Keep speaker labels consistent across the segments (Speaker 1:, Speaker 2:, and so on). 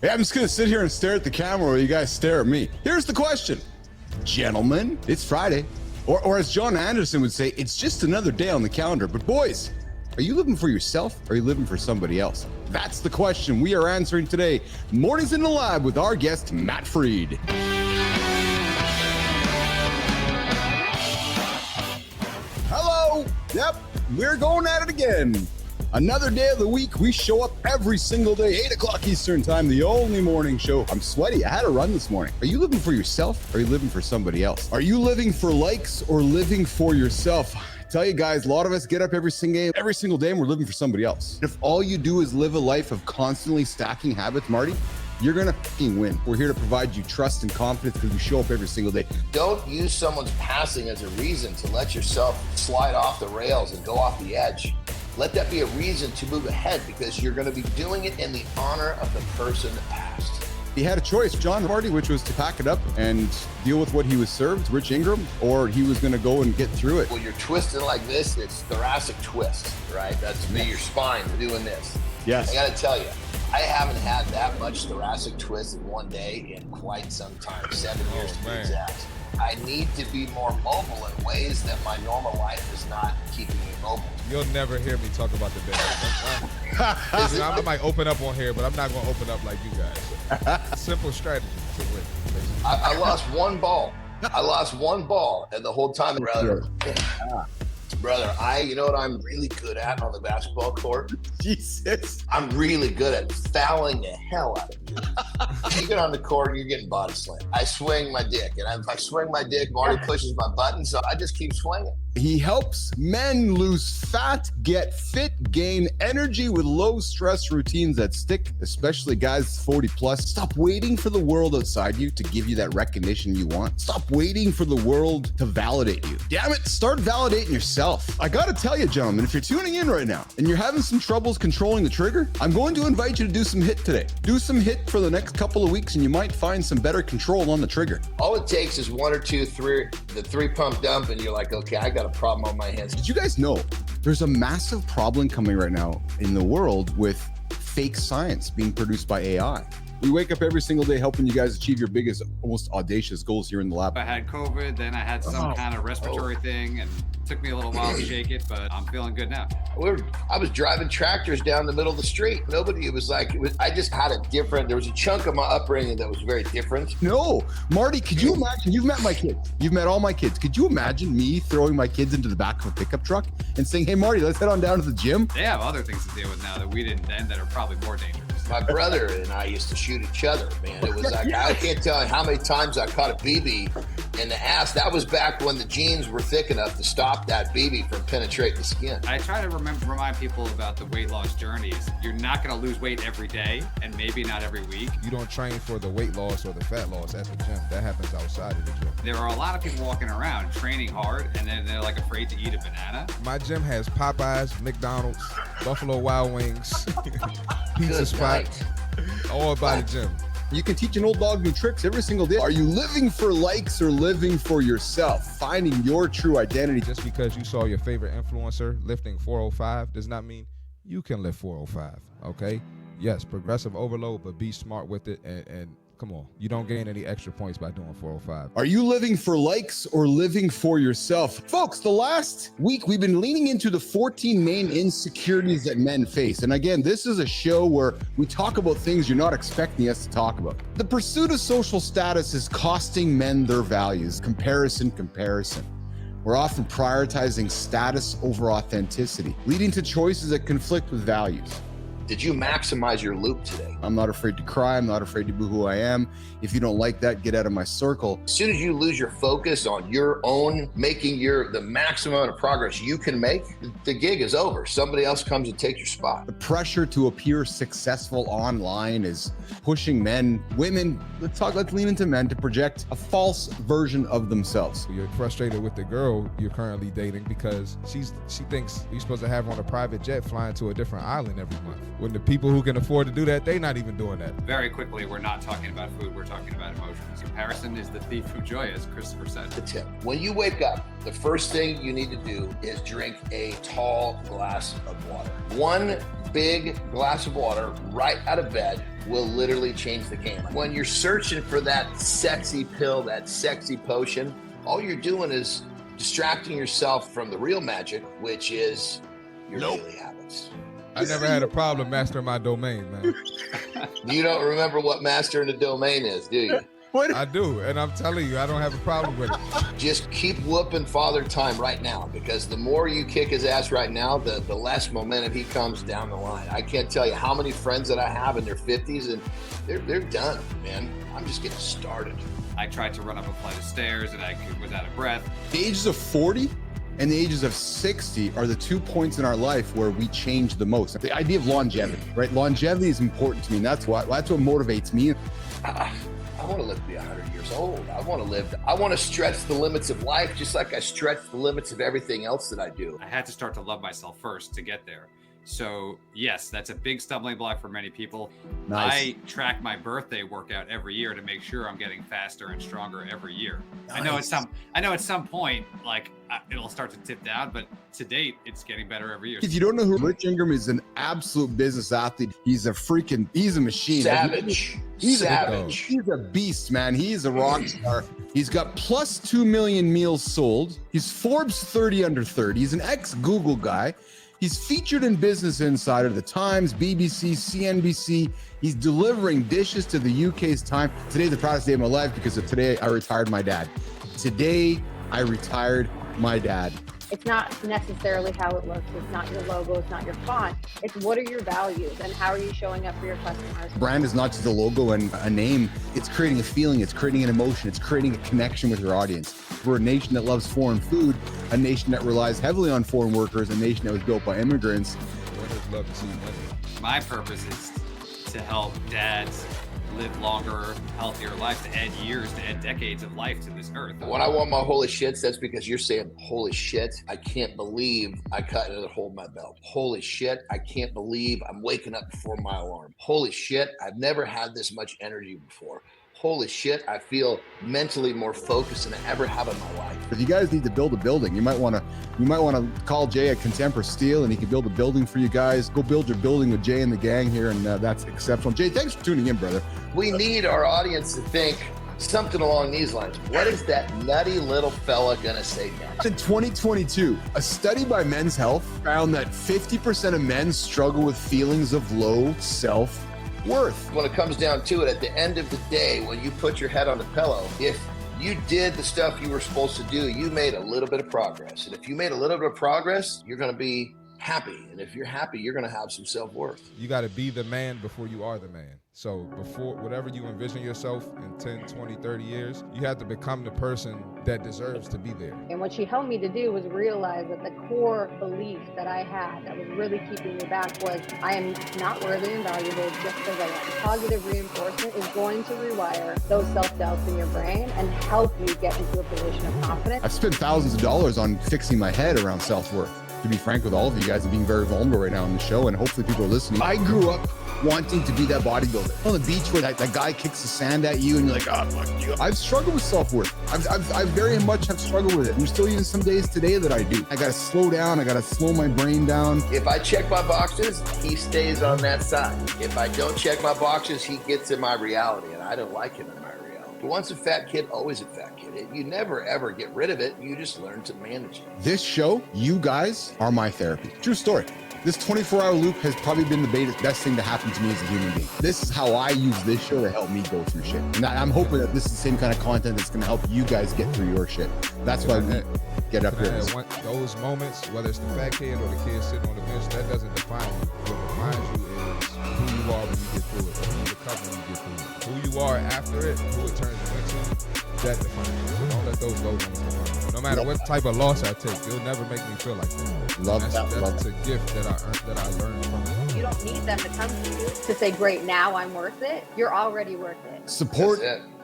Speaker 1: Hey, I'm just going to sit here and stare at the camera while you guys stare at me. Here's the question. Gentlemen, it's Friday. Or as John Anderson would say, it's just another day on the calendar. But boys, are you living for yourself or are you living for somebody else? That's the question we are answering today. Mornings in the Lab with our guest, Matt Freed. Hello. Yep, we're going at it again. Another day of the week. We show up every single day, 8 o'clock Eastern time, the only morning show. I'm sweaty. I had a run this morning. Are you living for yourself or are you living for somebody else? Are you living for likes or living for yourself? I tell you guys, a lot of us get up every single day and we're living for somebody else. If all you do is live a life of constantly stacking habits, Marty, you're gonna fucking win. We're here to provide you trust and confidence because we show up every single day.
Speaker 2: Don't use someone's passing as a reason to let yourself slide off the rails and go off the edge. Let that be a reason to move ahead because you're going to be doing it in the honor of the person that passed.
Speaker 1: He had a choice, John Marty, which was to pack it up and deal with what he was served, Rich Ingram, or he was going to go and get through it.
Speaker 2: When you're twisting like this, it's thoracic twist, right? That's your spine doing this.
Speaker 1: Yes.
Speaker 2: I got to tell you, I haven't had that much thoracic twist in one day in quite some time, 7 years to be exact. I need to be more mobile in ways that my normal life is not keeping me mobile.
Speaker 3: You'll never hear me talk about the day. I might open up on here, but I'm not going to open up like you guys. Simple strategy to win.
Speaker 2: I lost one ball. And the whole time, brother, you know what I'm really good at on the basketball court?
Speaker 1: Jesus.
Speaker 2: I'm really good at fouling the hell out of you. You get on the court, you're getting body slammed. I swing my dick, and if I swing my dick, Marty pushes my button, so I just keep swinging.
Speaker 1: He helps men lose fat, get fit, gain energy with low stress routines that stick, especially guys 40 plus. Stop waiting for the world outside you to give you that recognition you want. Stop waiting for the world to validate you. Damn it, start validating yourself. I gotta tell you, gentlemen, if you're tuning in right now and you're having some troubles controlling the trigger, I'm going to invite you to do some HIIT today. Do some HIIT for the next couple of weeks and you might find some better control on the trigger.
Speaker 2: All it takes is one or two, the 3-pump dump, and you're like, okay, I got a problem on my hands.
Speaker 1: Did you guys know there's a massive problem coming right now in the world with fake science being produced by AI? We wake up every single day helping you guys achieve your biggest, most audacious goals here in the lab.
Speaker 4: I had COVID, then I had some kind of respiratory thing, and it took me a little while to shake it, but I'm feeling good now.
Speaker 2: I was driving tractors down the middle of the street. I just had there was a chunk of my upbringing that was very different.
Speaker 1: No, Marty, could you imagine, you've met my kids, you've met all my kids. Could you imagine me throwing my kids into the back of a pickup truck and saying, hey, Marty, let's head on down to the gym?
Speaker 4: They have other things to deal with now that we didn't then that are probably more dangerous.
Speaker 2: My brother and I used to shoot each other, man. It was like, I can't tell you how many times I caught a BB in the ass. That was back when the jeans were thick enough to stop that BB from penetrating the skin.
Speaker 4: I try to remind people about the weight loss journeys. You're not going to lose weight every day and maybe not every week.
Speaker 3: You don't train for the weight loss or the fat loss at the gym. That happens outside of the gym.
Speaker 4: There are a lot of people walking around training hard and then they're like afraid to eat a banana.
Speaker 3: My gym has Popeyes, McDonald's, Buffalo Wild Wings, Pizza Spot, all by the gym.
Speaker 1: You can teach an old dog new tricks every single day. Are you living for likes or living for yourself? Finding your true identity.
Speaker 3: Just because you saw your favorite influencer lifting 405 does not mean you can lift 405, okay? Yes, progressive overload, but be smart with it and come on, you don't gain any extra points by doing 405.
Speaker 1: Are you living for likes or living for yourself? Folks, the last week we've been leaning into the 14 main insecurities that men face. And again, this is a show where we talk about things you're not expecting us to talk about. The pursuit of social status is costing men their values. Comparison. We're often prioritizing status over authenticity, leading to choices that conflict with values.
Speaker 2: Did you maximize your loop today?
Speaker 1: I'm not afraid to cry. I'm not afraid to be who I am. If you don't like that, get out of my circle.
Speaker 2: As soon as you lose your focus on your own, making the maximum amount of progress you can make, the gig is over. Somebody else comes and takes your spot.
Speaker 1: The pressure to appear successful online is pushing men, women, let's lean into men to project a false version of themselves.
Speaker 3: You're frustrated with the girl you're currently dating because she thinks you're supposed to have her on a private jet flying to a different island every month. when the people who can afford to do that, they not even doing that.
Speaker 4: Very quickly, we're not talking about food, we're talking about emotions. Comparison is the thief of joy, as Christopher said.
Speaker 2: The tip. When you wake up, the first thing you need to do is drink a tall glass of water. One big glass of water right out of bed will literally change the game. When you're searching for that sexy pill, that sexy potion, all you're doing is distracting yourself from the real magic, which is your daily habits.
Speaker 3: I never had a problem mastering my domain, man.
Speaker 2: You don't remember what mastering the domain is, do you?
Speaker 3: I do, and I'm telling you, I don't have a problem with it.
Speaker 2: Just keep whooping Father Time right now, because the more you kick his ass right now, the less momentum he comes down the line. I can't tell you how many friends that I have in their 50s, and they're done, man. I'm just getting started.
Speaker 4: I tried to run up a flight of stairs, and I was out of breath.
Speaker 1: The ages of 40 and the ages of 60 are the 2 points in our life where we change the most. The idea of longevity, right? Longevity is important to me, and that's what motivates me.
Speaker 2: I want to live to be 100 years old. I want to stretch the limits of life just like I stretch the limits of everything else that I do.
Speaker 4: I had to start to love myself first to get there. So yes, that's a big stumbling block for many people.
Speaker 1: Nice.
Speaker 4: I track my birthday workout every year to make sure I'm getting faster and stronger every year.
Speaker 1: Nice.
Speaker 4: I know at some point, like it'll start to tip down, but to date, it's getting better every year.
Speaker 1: If you don't know who Rich Ingram is, an absolute business athlete. He's a machine.
Speaker 2: Savage.
Speaker 1: He's a beast, man. He's a rock star. He's got plus 2 million meals sold. He's Forbes 30 under 30. He's an ex-Google guy. He's featured in Business Insider, The Times, BBC, CNBC. He's delivering dishes to the UK's Time. Today's the proudest day of my life because of today I retired my dad. Today I retired my dad.
Speaker 5: It's not necessarily how it looks. It's not your logo. It's not your font. It's what are your values and how are you showing up for your customers?
Speaker 1: Brand is not just a logo and a name. It's creating a feeling. It's creating an emotion. It's creating a connection with your audience. We're a nation that loves foreign food, a nation that relies heavily on foreign workers, a nation that was built by immigrants.
Speaker 3: Winners love to see winners.
Speaker 4: My purpose is to help dads live longer, healthier lives, to add years, to add decades of life to this earth.
Speaker 2: When I want my holy shits, that's because you're saying, holy shit, I can't believe I cut another hole in my belt. Holy shit, I can't believe I'm waking up before my alarm. Holy shit, I've never had this much energy before. Holy shit, I feel mentally more focused than I ever have in my life.
Speaker 1: If you guys need to build a building, you might want to call Jay at Contemporary Steel and he can build a building for you guys. Go build your building with Jay and the gang here, and that's exceptional. Jay, thanks for tuning in, brother.
Speaker 2: We need our audience to think something along these lines. What is that nutty little fella gonna say next?
Speaker 1: In 2022, a study by Men's Health found that 50% of men struggle with feelings of low self-worth.
Speaker 2: When it comes down to it, at the end of the day, when you put your head on the pillow, if you did the stuff you were supposed to do, you made a little bit of progress. And if you made a little bit of progress, you're going to be happy. And if you're happy, you're going to have some self-worth.
Speaker 3: You got to be the man before you are the man. So before whatever you envision yourself in 10, 20, 30 years, you have to become the person that deserves to be there.
Speaker 5: And what she helped me to do was realize that the core belief that I had that was really keeping me back was I am not worthy and valuable just because I am. Positive reinforcement is going to rewire those self-doubts in your brain and help you get into a position of confidence.
Speaker 1: I've spent thousands of dollars on fixing my head around self-worth. To be frank with all of you guys and being very vulnerable right now on the show, and hopefully people are listening. I grew up wanting to be that bodybuilder. On the beach where that guy kicks the sand at you and you're like, oh, fuck you. I've struggled with self-worth. I very much have struggled with it. There's still even some days today that I do. I got to slow down. I got to slow my brain down.
Speaker 2: If I check my boxes, he stays on that side. If I don't check my boxes, he gets in my reality, and I don't like him in my reality. But once a fat kid, always a fat kid. You never, ever get rid of it. You just learn to manage it.
Speaker 1: This show, you guys are my therapy. True story. This 24-hour loop has probably been the best thing to happen to me as a human being. This is how I use this show to help me go through shit. And I'm hoping that this is the same kind of content that's going to help you guys get through your shit. That's why we get up here.
Speaker 3: Those moments, whether it's the fat kid or the kid sitting on the bench, that doesn't define you. What defines you is who you are when you get through it, or who you become when you get through it. Who you are after it, who it turns into, that defines you. So don't let those moments define you. No matter what type of loss I take, it'll never make me feel like that. That's a gift that I learned from it.
Speaker 5: You don't need them to come to you to say, great, now I'm worth it. You're already worth it.
Speaker 1: Support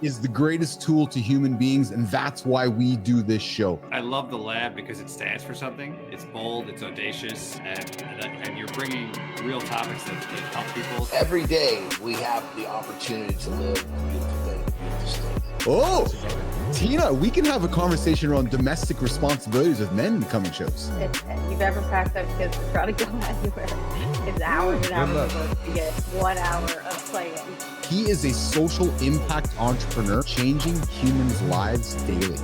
Speaker 1: is the greatest tool to human beings, and that's why we do this show.
Speaker 4: I love the lab because it stands for something. It's bold, it's audacious, and you're bringing real topics that help people.
Speaker 2: Every day we have the opportunity to live a beautiful day, a beautiful state.
Speaker 1: Oh, Tina, we can have a conversation around domestic responsibilities with men in the coming shows.
Speaker 5: If you've ever packed up kids to try to go anywhere, it's hours and hours of work to get 1 hour of playing.
Speaker 1: He is a social impact entrepreneur, changing humans' lives daily.